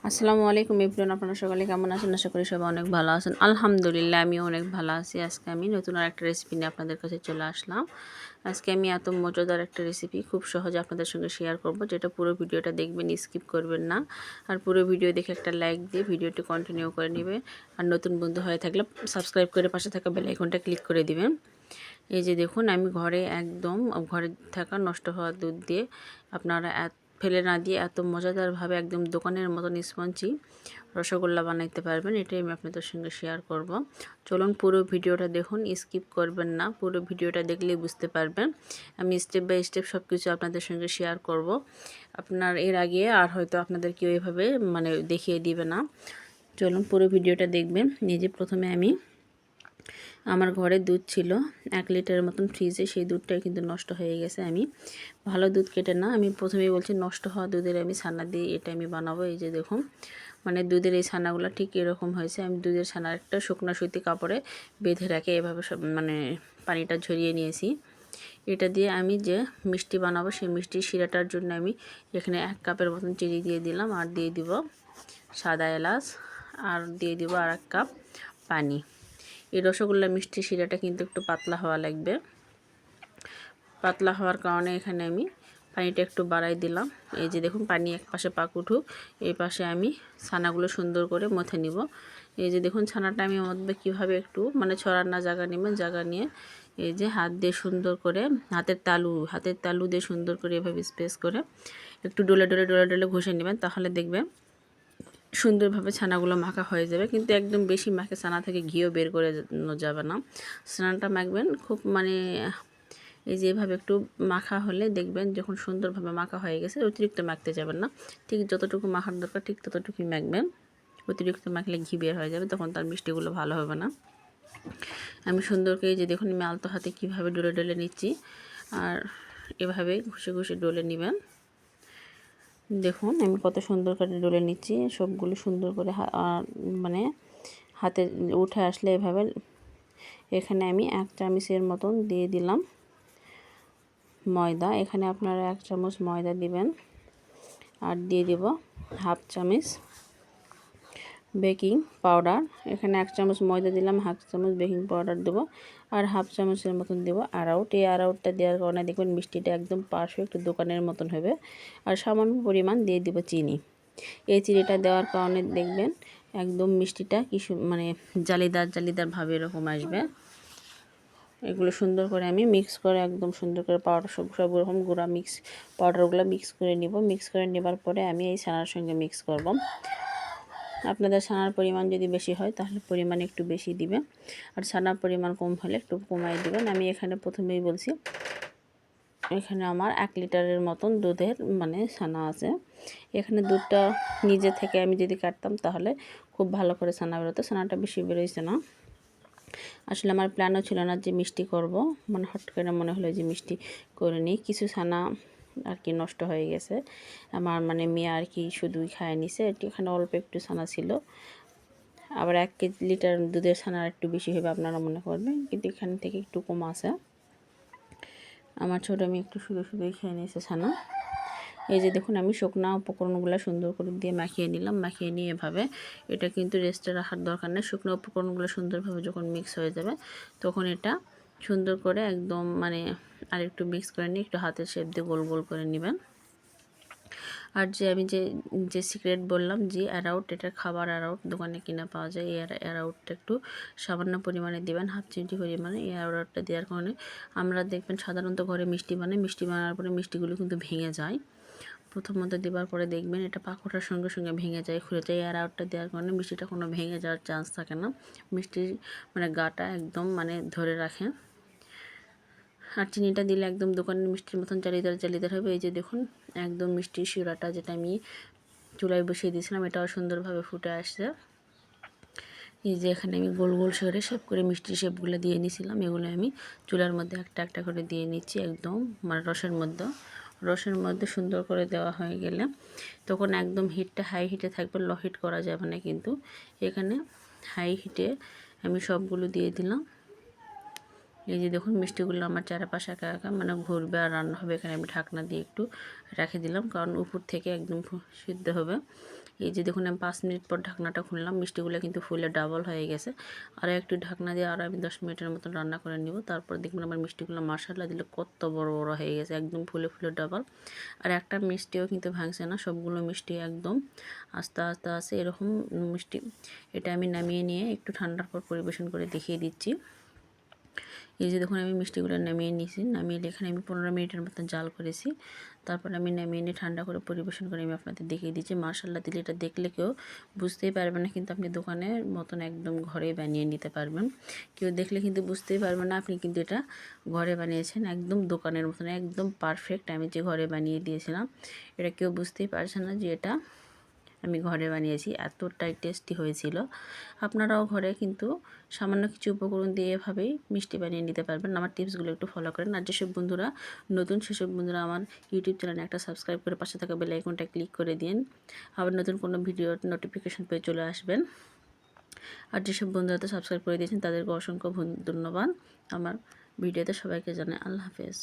আসসালামু আলাইকুম এভরিওয়ান, আপনারা সকালে কেমন আছেন? আশা করি সবাই অনেক ভালো আছেন। আলহামদুলিল্লাহ আমিও অনেক ভালো আছি। আজকে আমি নতুন আরেকটা রেসিপি নিয়ে আপনাদের কাছে চলে আসলাম। আজকে আমি এত মজাদার একটা রেসিপি খুব সহজে আপনাদের সঙ্গে শেয়ার করব, যেটা পুরো ভিডিওটা দেখবেন, স্কিপ করবেন না। আর পুরো ভিডিও দেখে একটা লাইক দিয়ে ভিডিওটি কন্টিনিউ করে নেবেন। আর নতুন বন্ধু হয়ে থাকলে সাবস্ক্রাইব করে পাশে থাকা বেল আইকনটা ক্লিক করে দিবেন। এই যে দেখুন, আমি ঘরে থাকা নষ্ট হওয়া দুধ দিয়ে আপনারা ফেলে না দিয়ে এত মজাদারভাবে একদম দোকানের মতন স্পঞ্জি রসগোল্লা বানাইতে পারবেন। এটাই আমি আপনাদের সঙ্গে শেয়ার করব। চলুন পুরো ভিডিওটা দেখুন, স্কিপ করবেন না। পুরো ভিডিওটা দেখলেই বুঝতে পারবেন। আমি স্টেপ বাই স্টেপ সব কিছু আপনাদের সঙ্গে শেয়ার করব। আপনার এর আগে আর হয়তো আপনাদের কেউ এভাবে দেখিয়ে দিবে না। চলুন পুরো ভিডিওটা দেখবেন। নিজে প্রথমে আমার ঘরে দুধ ছিল 1 লিটারের মতন ফ্রিজে, সেই দুধটাই কিন্তু নষ্ট হয়ে গেছে। আমি ভালো দুধ কেটে না, আমি প্রথমেই বলছি নষ্ট হওয়া দুধের আমি ছানা দিয়ে এটা আমি বানাবো। এই যে দেখুন, দুধের এই ছানাগুলো ঠিক এরকম হয়েছে। আমি দুধের ছানার একটা শুকনো সুতি কাপড়ে বেঁধে রাখে এভাবে সব পানিটা ঝরিয়ে নিয়েছি। এটা দিয়ে আমি যে মিষ্টি বানাবো, সেই মিষ্টির শিরাটার জন্য আমি এখানে 1 কাপের মতন চিনি দিয়ে দিলাম, আর দিয়ে দিব সাদা এলাচ, আর দিয়ে দিব আর 1 কাপ পানি। এই রসগোল্লা মিষ্টি শিরাটা কিন্তু একটু পাতলা হওয়া লাগবে। পাতলা হওয়ার কারণে এখানে আমি পানিটা একটু বাড়াই দিলাম। এই যে দেখুন, পানি এক পাশে পাক উঠুক, এই পাশে আমি ছানাগুলো সুন্দর করে মথে নিব। এই যে দেখুন, ছানাটা আমি মথবে কীভাবে, একটু ছড়ার না জায়গা নেবেন। জায়গা নিয়ে এই যে হাত দিয়ে সুন্দর করে হাতের তালু দিয়ে সুন্দর করে এভাবে স্পেস করে একটু ডলে ডলে ডলে ডলে ঘষে নেবেন। তাহলে দেখবেন সুন্দরভাবে ছানাগুলো মাখা হয়ে যাবে। কিন্তু একদম বেশি মাখে ছানা থেকে ঘিও বের করে যাবে না। ছানাটা মাখবেন খুব এই যে এভাবে একটু মাখা হলে দেখবেন যখন সুন্দরভাবে মাখা হয়ে গেছে, অতিরিক্ত মাখতে যাবেন না। ঠিক যতটুকু মাখার দরকার ঠিক ততটুকুই মাখবেন। অতিরিক্ত মাখলে ঘি বের হয়ে যাবে, তখন তার মিষ্টিগুলো ভালো হবে না। আমি সুন্দর করে এই যে দেখুন, আমি আলতো হাতে কীভাবে ডলে ডলে নিচ্ছি, আর এভাবে ঘষে ঘষে ডলে নেবেন। দেখুন আমি কত সুন্দর করে ডলে নিচ্ছি। সবগুলো সুন্দর করে হাতে উঠে আসলে এভাবে এখানে আমি 1 চামচের মতন দিয়ে দিলাম ময়দা। এখানে আপনারা 1 চামচ ময়দা দিবেন, আর দিয়ে দিব 1/2 চামচ বেকিং পাউডার। এখানে 1 চামচ ময়দা দিলাম, 1/2 চামচ বেকিং পাউডার দেবো, আর 1/2 চামচের মতন দেবো আরাউট। এই আরাউটটা দেওয়ার কারণে দেখবেন মিষ্টিটা একদম পারফেক্ট দোকানের মতন হবে। আর সামান্য পরিমাণ দিয়ে দিব চিনি। এই চিনিটা দেওয়ার কারণে দেখবেন একদম মিষ্টিটা জালিদার জালিদার ভাবে এরকম আসবে। এগুলো সুন্দর করে আমি মিক্স করে একদম সুন্দর করে পাউডার সব রকম গুঁড়া পাউডারগুলো মিক্স করে নিব। মিক্স করে নেবার পরে আমি এই ছানার সঙ্গে মিক্স করব। আপনাদের ছানার পরিমাণ যদি বেশি হয় তাহলে পরিমাণ একটু বেশি দিবেন, আর ছানার পরিমাণ কম হলে একটু কমাই দিবেন। আমি এখানে প্রথমেই বলছি, এখানে আমার 1 লিটারের মতন দুধের ছানা আছে। এখানে দুধটা নিজে থেকে আমি যদি কাটতাম তাহলে খুব ভালো করে ছানা বেরোতো। ছানাটা বেশি বেরোইছে না। আসলে আমার প্ল্যানও ছিল না যে মিষ্টি করব, হট করে মনে হলো যে মিষ্টি করে নিই। কিছু ছানা আর কি নষ্ট হয়ে গেছে। আমার মেয়ে আর কি শুধুই খায় নিছে। এখানে অল্প একটু ছানা ছিল। আবার 1 লিটার দুধের ছানা একটু বেশি হবে আপনারা মনে করবেন, কিন্তু এখান থেকে একটু কম আছে। আমার ছোটো মেয়ে একটু শুধুই খেয়ে নিয়েছে ছানা। এই যে দেখুন, আমি শুকনা উপকরণগুলো সুন্দর করে দিয়ে মাখিয়ে নিলাম। মাখিয়ে নিয়ে এভাবে, এটা কিন্তু রেস্টে রাখার দরকার নেই। শুকনো উপকরণগুলো সুন্দরভাবে যখন মিক্স হয়ে যাবে, তখন এটা সুন্দর করে একদম আর একটু মিক্স করে নিয়ে একটু হাতের শেপ দিয়ে গোল গোল করে নেবেন। আর আমি যে সিক্রেট বললাম যে অ্যারাউট, এটা খাবার অ্যারাউট দোকানে কিনা পাওয়া যায়। এই অ্যারাউটটা একটু সামান্য পরিমাণে দিবেন, 1/2 চিমটি পরিমাণে। এই অ্যারাউটটা দেওয়ার কারণে আমরা দেখবেন সাধারণত ঘরে মিষ্টি মিষ্টি বানানোর পরে মিষ্টিগুলো কিন্তু ভেঙে যায়। প্রথমত দেওয়ার পরে দেখবেন এটা পাক ওঠার সঙ্গে সঙ্গে ভেঙে যায়, খুলে যায়। অ্যারাউটটা দেওয়ার কারণে মিষ্টিটা কোনো ভেঙে যাওয়ার চান্স থাকে না। মিষ্টির গাটা একদম ধরে রাখে। আর চিনিটা দিলে একদম দোকানের মিষ্টির মতন জালিদার জালিদার হবে। এই যে দেখুন, একদম মিষ্টির শিরাটা যেটা আমি চুলায় বসিয়ে দিয়েছিলাম, এটাও সুন্দরভাবে ফুটে আসছে। এই যে এখানে আমি গোল গোল শেপ করে মিষ্টির শেপগুলো দিয়ে নিয়েছিলাম, এগুলো আমি চুলার মধ্যে একটা একটা করে দিয়ে নিচ্ছি। একদম রসের মধ্যে সুন্দর করে দেওয়া হয়ে গেলে তখন একদম হিটটা হাই হিটে থাকবে, লো হিট করা যাবে না। কিন্তু এখানে হাই হিটে আমি সবগুলো দিয়ে দিলাম। এই যে দেখুন, মিষ্টিগুলো আমার চারপাশে একা একা ঘুরবে আর রান্না হবে। এখানে আমি ঢাকনা দিয়ে একটু রেখে দিলাম, কারণ উপর থেকে একদম সিদ্ধ হবে। এই যে দেখুন আমি 5 মিনিট পর ঢাকনাটা খুললাম, মিষ্টিগুলো কিন্তু ফুলে ডাবল হয়ে গেছে। আর একটু ঢাকনা দিয়ে আরও আমি 10 মিনিটের মতন রান্না করে নিব। তারপর দেখুন আমার মিষ্টিগুলো মাশাআল্লাহ দিলে কত বড় বড় হয়ে গেছে, একদম ফুলে ফুলে ডাবল। আর একটা মিষ্টিও কিন্তু ভাঙছে না, সবগুলো মিষ্টি একদম আস্তে আস্তে আছে এরকম মিষ্টি। এটা আমি নামিয়ে নিয়ে একটু ঠান্ডার পর পরিবেশন করে দেখিয়ে দিচ্ছি। এই যে দেখুন আমি মিষ্টিগুলো নামিয়ে নিয়েছি, নামিয়ে এখানে আমি 15 মিনিটের মতন জাল করেছি। তারপর আমি নামিয়ে নিয়ে ঠান্ডা করে পরিবেশন করে আমি আপনাদের দেখিয়ে দিচ্ছি। মাশাআল্লাহ দিলে এটা দেখলে কেউ বুঝতেই পারবে না, কিন্তু আপনি দোকানের মতন একদম ঘরে বানিয়ে নিতে পারবেন। কেউ দেখলে কিন্তু বুঝতেই পারবে না আপনি কিন্তু এটা ঘরে বানিয়েছেন, একদম দোকানের মতন একদম পারফেক্ট আমি যে ঘরে বানিয়ে দিয়েছিলাম। এটা কেউ বুঝতেই পারছে না যে এটা আমি ঘরে বানিয়েছি, এতটাই টেস্টি হয়েছিল। আপনারাও ঘরে কিন্তু সামান্য কিছু উপকরণ দিয়ে এভাবেই মিষ্টি বানিয়ে নিতে পারবেন। আমার টিপসগুলো একটু ফলো করেন। আর যেসব বন্ধুরা নতুন সেসব বন্ধুরা আমার ইউটিউব চ্যানেলে একটা সাবস্ক্রাইব করে পাশে থাকা বেল আইকনটা ক্লিক করে দিন, আবার নতুন কোনো ভিডিওর নোটিফিকেশন পেয়ে চলে আসবেন। আর যেসব বন্ধুরা তো সাবস্ক্রাইব করে দিয়েছেন তাদেরকে অসংখ্য ধন্যবাদ। আমার ভিডিওতে সবাইকে জানাই আল্লাহ হাফেজ।